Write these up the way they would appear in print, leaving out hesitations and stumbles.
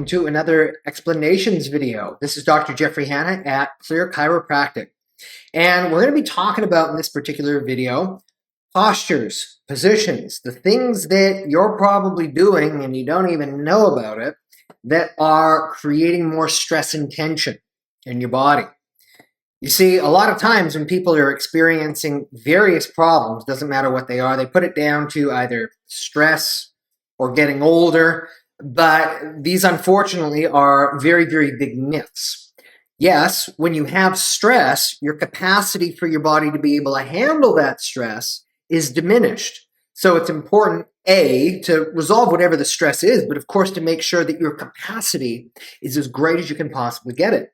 welcome to another explanations video. This is Dr. Jeffrey Hanna at Chiropractic. And we're going to be talking about in this particular video, postures, positions, the things that you're probably doing and you don't even know about it that are creating more stress and tension in your body. You see, a lot of times when people are experiencing various problems, doesn't matter what they are, they put it down to either stress or getting older, but these unfortunately are very, very big myths. Yes, when you have stress, your capacity for your body to be able to handle that stress is diminished. So it's important, A, to resolve whatever the stress is, but of course to make sure that your capacity is as great as you can possibly get it.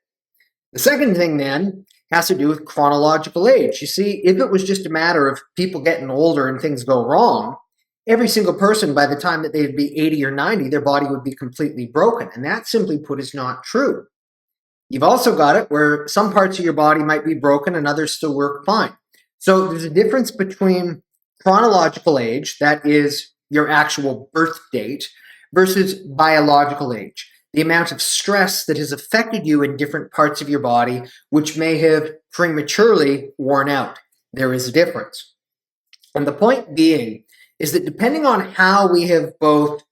The second thing then has to do with chronological age. You see, if it was just a matter of people getting older and things go wrong, every single person, by the time that they'd be 80 or 90, their body would be completely broken. And that, simply put, is not true. You've also got it where some parts of your body might be broken and others still work fine. So there's a difference between chronological age, that is your actual birth date, versus biological age, the amount of stress that has affected you in different parts of your body, which may have prematurely worn out. There is a difference. And the point being is that depending on how we have both,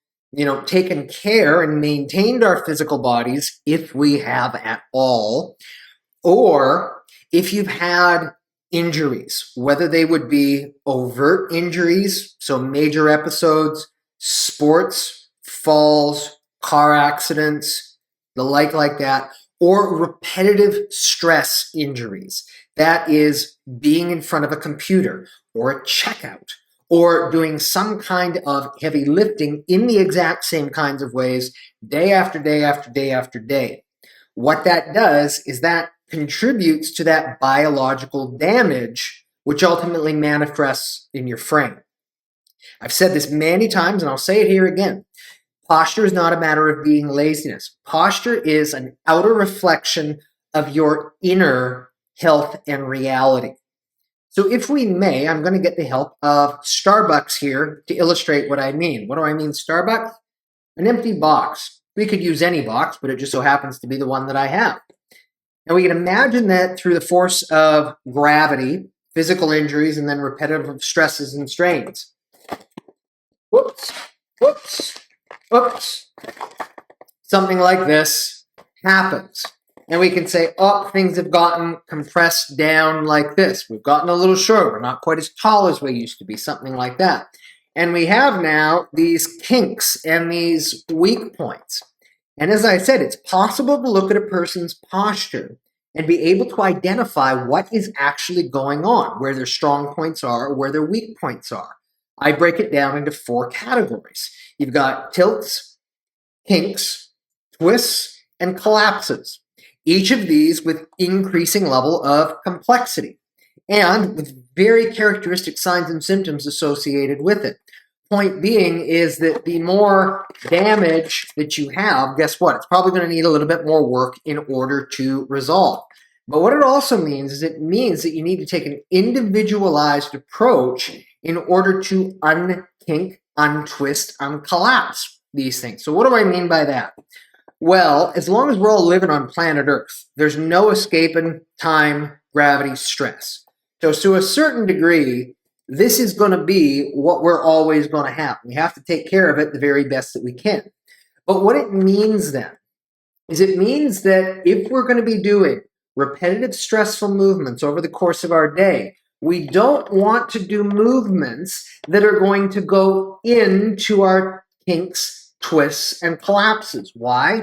taken care and maintained our physical bodies, if we have at all, or if you've had injuries, whether they would be overt injuries, so major episodes, sports, falls, car accidents, the like that, or repetitive stress injuries. That is being in front of a computer or a checkout or doing some kind of heavy lifting in the exact same kinds of ways day after day after day after day. What that does is that contributes to that biological damage, which ultimately manifests in your frame. I've said this many times, and I'll say it here again. Posture is not a matter of being laziness. Posture is an outer reflection of your inner health and reality. So if we may, I'm going to get the help of Starbucks here to illustrate what I mean. What do I mean, Starbucks? An empty box. We could use any box, but it just so happens to be the one that I have. And we can imagine that through the force of gravity, physical injuries, and then repetitive stresses and strains. Whoops. Something like this happens. And we can say, oh, things have gotten compressed down like this. We've gotten a little shorter. We're not quite as tall as we used to be, something like that. And we have now these kinks and these weak points. And as I said, it's possible to look at a person's posture and be able to identify what is actually going on, where their strong points are, or where their weak points are. I break it down into 4 categories. You've got tilts, kinks, twists, and collapses. Each of these with increasing level of complexity and with very characteristic signs and symptoms associated with it. Point being is that the more damage that you have, guess what? It's probably going to need a little bit more work in order to resolve. But what it also means is it means that you need to take an individualized approach in order to unkink, untwist, uncollapse these things. So what do I mean by that? Well, as long as we're all living on planet Earth, there's no escaping time, gravity, stress. So to a certain degree, this is going to be what we're always going to have. We have to take care of it the very best that we can. But what it means then is it means that if we're going to be doing repetitive stressful movements over the course of our day, we don't want to do movements that are going to go into our kinks, twists, and collapses. Why?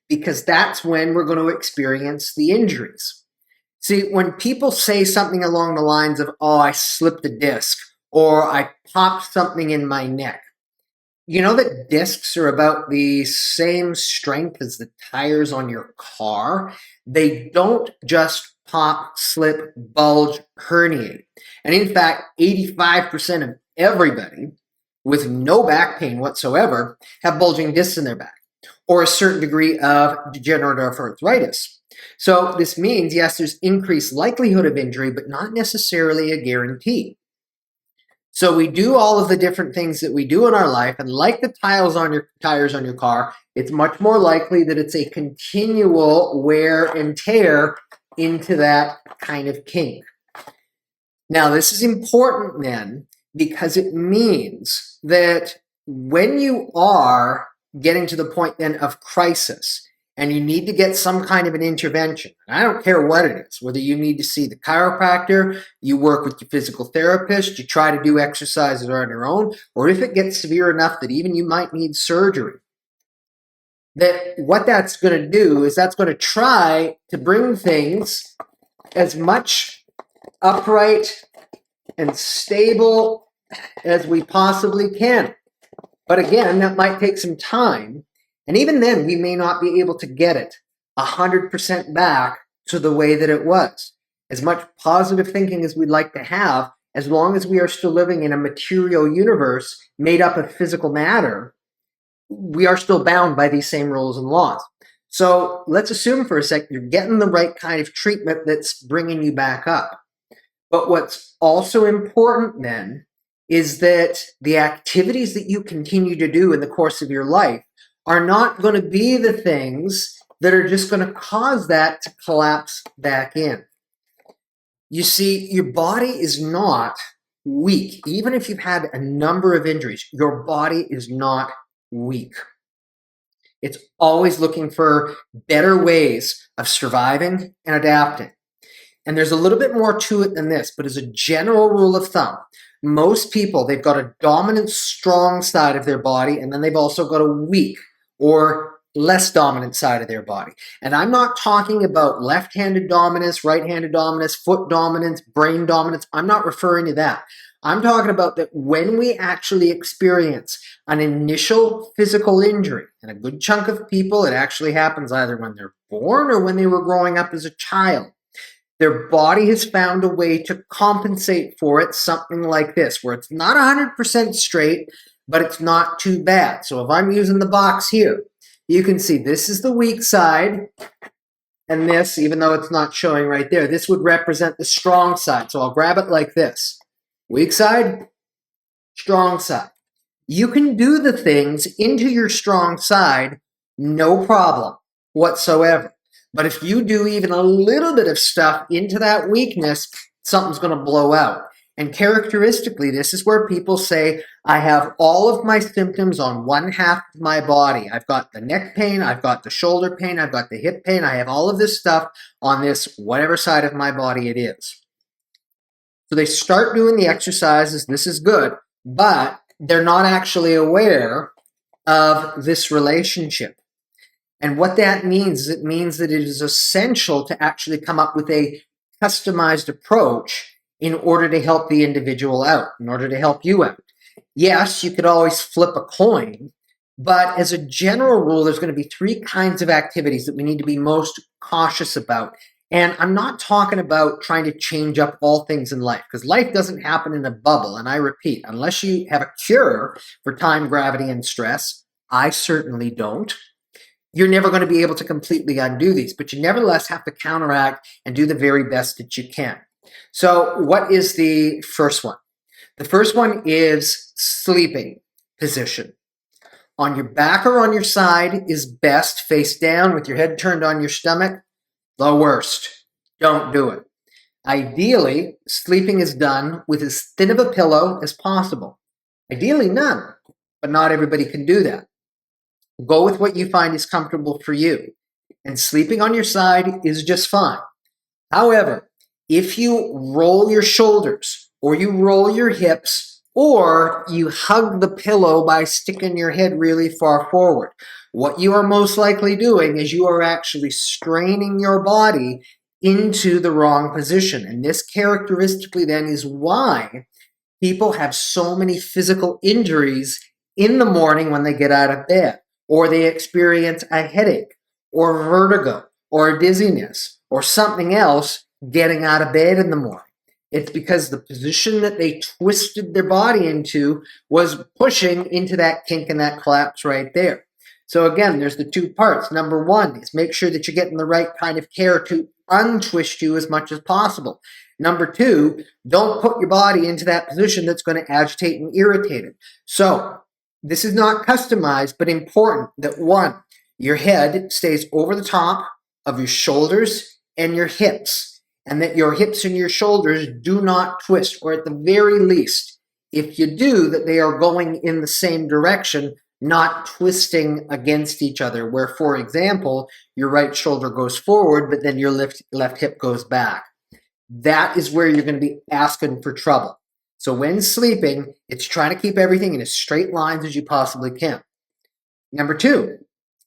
Because that's when we're going to experience the injuries. See, when people say something along the lines of, oh, I slipped a disc, or I popped something in my neck, you know that discs are about the same strength as the tires on your car? They don't just pop, slip, bulge, herniate. And in fact, 85% of everybody with no back pain whatsoever have bulging discs in their back or a certain degree of degenerative arthritis. So this means, yes, there's increased likelihood of injury, but not necessarily a guarantee. So we do all of the different things that we do in our life, and like the tires on your car, it's much more likely that it's a continual wear and tear into that kind of kink. Now, this is important then because it means that when you are getting to the point then of crisis and you need to get some kind of an intervention, and I don't care what it is, whether you need to see the chiropractor, you work with your physical therapist, you try to do exercises on your own, or if it gets severe enough that even you might need surgery, that what that's going to do is that's going to try to bring things as much upright and stable as we possibly can. But again, that might take some time. And even then, we may not be able to get it 100% back to the way that it was. As much positive thinking as we'd like to have, as long as we are still living in a material universe made up of physical matter, we are still bound by these same rules and laws. So let's assume for a second you're getting the right kind of treatment that's bringing you back up. But what's also important then is that the activities that you continue to do in the course of your life are not going to be the things that are just going to cause that to collapse back in. You see, your body is not weak. Even if you've had a number of injuries, your body is not weak. It's always looking for better ways of surviving and adapting. And there's a little bit more to it than this, but as a general rule of thumb, most people, they've got a dominant, strong side of their body, and then they've also got a weak or less dominant side of their body. And I'm not talking about left-handed dominance, right-handed dominance, foot dominance, brain dominance. I'm not referring to that. I'm talking about that when we actually experience an initial physical injury, and a good chunk of people, it actually happens either when they're born or when they were growing up as a child. Their body has found a way to compensate for it, something like this, where it's not 100% straight, but it's not too bad. So if I'm using the box here, you can see this is the weak side, and this, even though it's not showing right there, this would represent the strong side. So I'll grab it like this. Weak side, strong side. You can do the things into your strong side, no problem whatsoever. But if you do even a little bit of stuff into that weakness, something's going to blow out. And characteristically, this is where people say, I have all of my symptoms on one half of my body. I've got the neck pain, I've got the shoulder pain, I've got the hip pain, I have all of this stuff on this whatever side of my body it is. So they start doing the exercises, this is good, but they're not actually aware of this relationship. And what that means is it means that it is essential to actually come up with a customized approach in order to help the individual out, in order to help you out. Yes, you could always flip a coin, but as a general rule, there's going to be three kinds of activities that we need to be most cautious about. And I'm not talking about trying to change up all things in life, because life doesn't happen in a bubble. And I repeat, unless you have a cure for time, gravity, and stress, I certainly don't. You're never going to be able to completely undo these, but you nevertheless have to counteract and do the very best that you can. So what is the first one? The first one is sleeping position. On your back or on your side is best, face down with your head turned on your stomach. The worst. Don't do it. Ideally, sleeping is done with as thin of a pillow as possible. Ideally, none, but not everybody can do that. Go with what you find is comfortable for you. And sleeping on your side is just fine. However, if you roll your shoulders or you roll your hips or you hug the pillow by sticking your head really far forward, what you are most likely doing is you are actually straining your body into the wrong position. And this characteristically then is why people have so many physical injuries in the morning when they get out of bed, or they experience a headache, or vertigo, or dizziness, or something else getting out of bed in the morning. It's because the position that they twisted their body into was pushing into that kink and that collapse right there. So again, there's the two parts. Number one is make sure that you're getting the right kind of care to untwist you as much as possible. Number two, don't put your body into that position that's going to agitate and irritate it. So this is not customized, but important that one, your head stays over the top of your shoulders and your hips, and that your hips and your shoulders do not twist, or at the very least, if you do, that they are going in the same direction, not twisting against each other, where, for example, your right shoulder goes forward, but then your left hip goes back. That is where you're going to be asking for trouble. So when sleeping, it's trying to keep everything in as straight lines as you possibly can. Number two,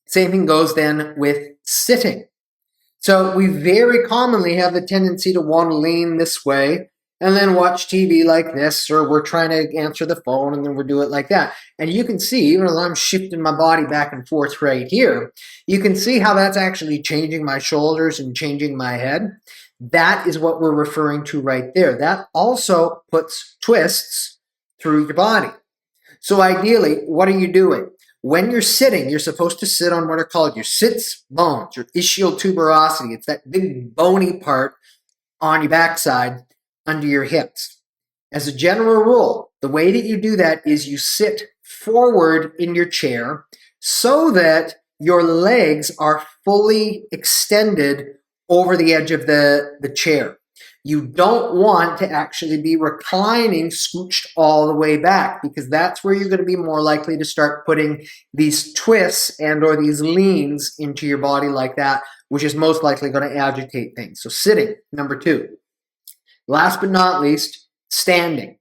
same thing goes then with sitting. So we very commonly have the tendency to want to lean this way and then watch TV like this, or we're trying to answer the phone and then we'll do it like that. And you can see, even though I'm shifting my body back and forth right here, you can see how that's actually changing my shoulders and changing my head. That is what we're referring to right there. That also puts twists through your body. So ideally, what are you doing? When you're sitting, you're supposed to sit on what are called your sits bones, your ischial tuberosity. It's that big bony part on your backside under your hips. As a general rule, the way that you do that is you sit forward in your chair so that your legs are fully extended over the edge of the chair. You don't want to actually be reclining scooched all the way back, because that's where you're going to be more likely to start putting these twists and or these leans into your body like that, which is most likely going to agitate things. So sitting, number two. Last but not least, standing.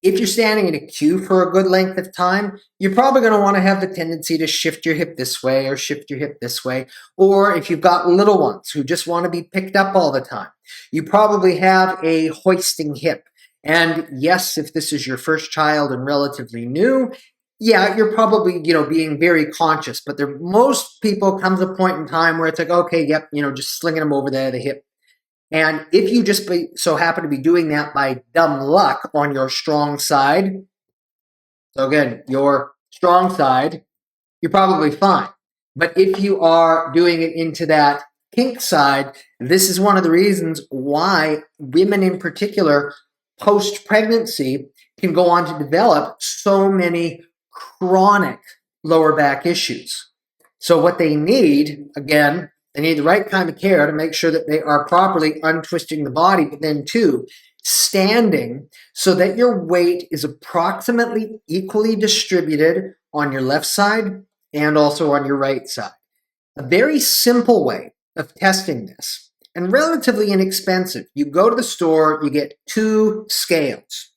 If you're standing in a queue for a good length of time, you're probably going to want to have the tendency to shift your hip this way or shift your hip this way. Or if you've got little ones who just want to be picked up all the time, you probably have a hoisting hip. And yes, if this is your first child and relatively new, yeah, you're probably, being very conscious. But most people comes a point in time where it's like, okay, yep, just slinging them over the hip. And if you just so happen to be doing that by dumb luck on your strong side, so again, your strong side, you're probably fine. But if you are doing it into that kink side, this is one of the reasons why women in particular, post-pregnancy, can go on to develop so many chronic lower back issues. So what they need, again, they need the right kind of care to make sure that they are properly untwisting the body, but then two, standing so that your weight is approximately equally distributed on your left side and also on your right side. A very simple way of testing this, and relatively inexpensive. You go to the store, you get two scales.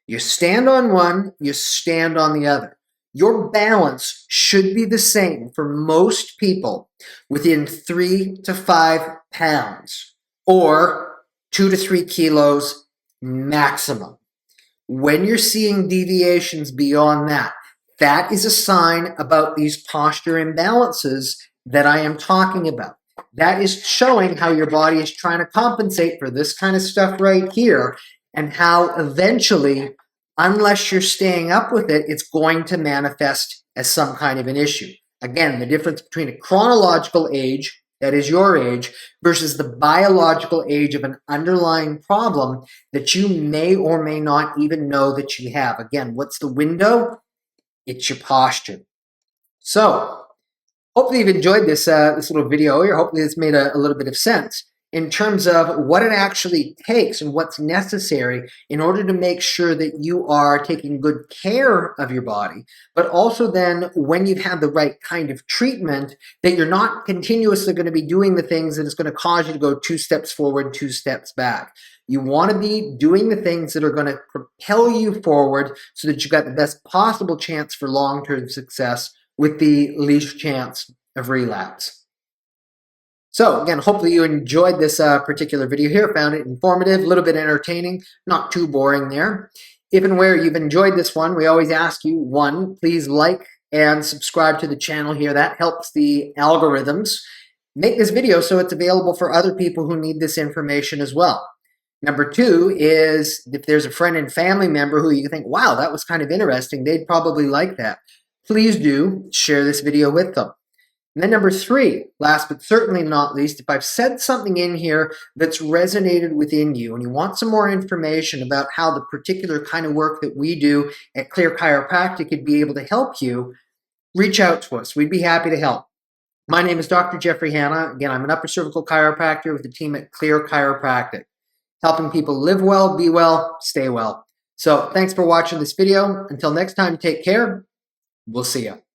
You stand on one, you stand on the other. Your balance should be the same for most people within 3 to 5 pounds, or 2 to 3 kilos maximum. When you're seeing deviations beyond that, that is a sign about these posture imbalances that I am talking about. That is showing how your body is trying to compensate for this kind of stuff right here, and how eventually, unless you're staying up with it, it's going to manifest as some kind of an issue. Again, the difference between a chronological age, that is your age, versus the biological age of an underlying problem that you may or may not even know that you have. Again, what's the window? It's your posture. So, hopefully you've enjoyed this little video here. Hopefully it's made a little bit of sense in terms of what it actually takes and what's necessary in order to make sure that you are taking good care of your body, but also then when you've had the right kind of treatment, that you're not continuously going to be doing the things that is going to cause you to go 2 steps forward, 2 steps back. You want to be doing the things that are going to propel you forward so that you've got the best possible chance for long-term success with the least chance of relapse. So again, hopefully you enjoyed this particular video here, found it informative, a little bit entertaining, not too boring there. If and where you've enjoyed this one, we always ask you, one, please like and subscribe to the channel here. That helps the algorithms make this video so it's available for other people who need this information as well. Number two is if there's a friend and family member who you think, wow, that was kind of interesting, they'd probably like that. please do share this video with them. And then number 3, last but certainly not least, if I've said something in here that's resonated within you and you want some more information about how the particular kind of work that we do at Clear Chiropractic could be able to help you, reach out to us. We'd be happy to help. My name is Dr. Jeffrey Hanna. Again, I'm an upper cervical chiropractor with the team at Clear Chiropractic, helping people live well, be well, stay well. So thanks for watching this video. Until next time, take care. We'll see you.